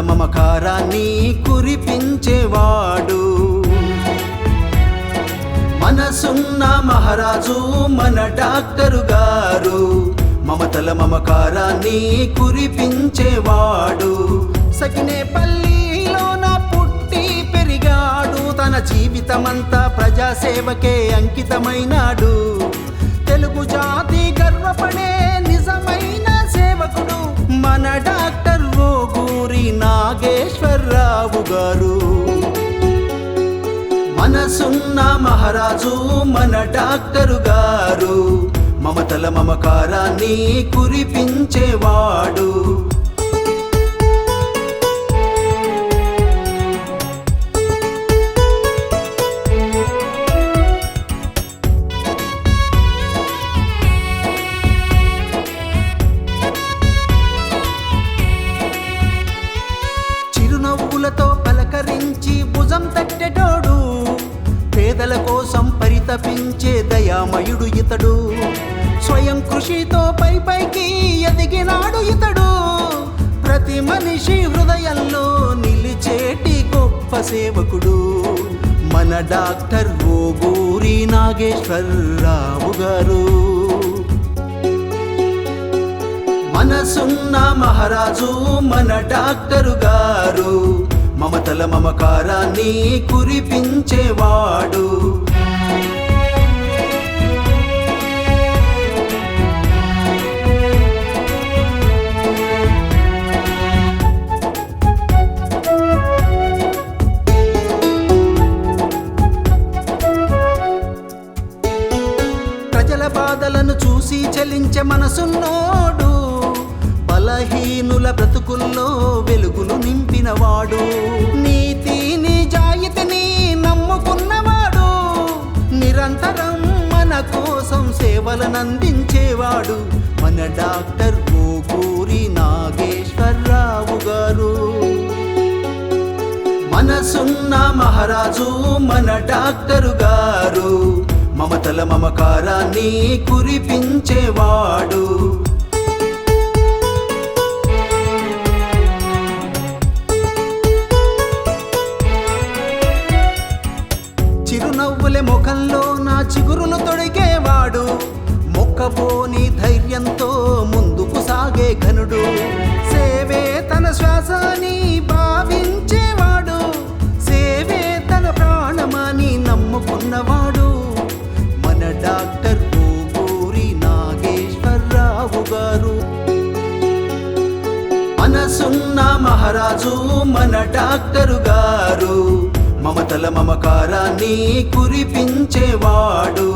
మమకారాన్ని కురిపించేవాడు. మనసున్న మహారాజు మన డాక్టరు గారు, మమతల మమకారాన్ని కురిపించేవాడు. సకినేపల్లిలోన పుట్టి పెరిగాడు, తన జీవితమంతా ప్రజాసేవకే అంకితమైనాడు. తెలుగు జాతి గర్వపడే నిజమైన సేవకుడు మన డాక్టర్ ఓగూరి నాగేశ్వరరావు గారు. మనసున్న మహారాజు మన డాక్టరు గారు, మమతల మమకారాన్ని కురిపించేవాడు. చిరునవ్వులతో పలకరించి భుజం తట్టెటోడు, పేదల కోసం పరితపించే దయామయుడు ఇతడు. స్వయం కృషితో పైకి ఎదిగినాడు ఇతడు. ప్రతి మనిషి హృదయంలో నిలిచేటి గొప్ప సేవకుడు మన డాక్టర్ ఓగూరి నాగేశ్వరరావు గారు. మనసున్న మహారాజు మన డాక్టరు గారు, మమతల మమకారాన్ని కురిపించేవాడు. ప్రజల బాధలను చూసి చలించే మనసున్నోడు, బలహీనుల బ్రతుకుల్లో వెలుగులు నింపినవాడు. నీతి నిజాయితీని నమ్ముకున్నవాడు, నిరంతరం మన కోసం సేవలనందించేవాడు మన డాక్టర్ ఓగూరి నాగేశ్వరరావు గారు. మనసున్న మహారాజు మన డాక్టరు గారు, మమతల మమకారాన్ని కురిపించేవాడు. చిరునవ్వులే ముఖంలో నా చిగురులు తొడిగేవాడు, మొక్కబోని ధైర్యంతో ముందుకు సాగే ఘనుడు. సేవే తన శ్వాసని భావించేవాడు, సేవే తన ప్రాణమని నమ్ముకున్నవాడు మన డాక్టర్ ఓగూరి నాగేశ్వరరావు గారు. మనసున్న మహారాజు మన డాక్టరు గారు, మమతల మమకారాన్ని కురిపించేవాడు.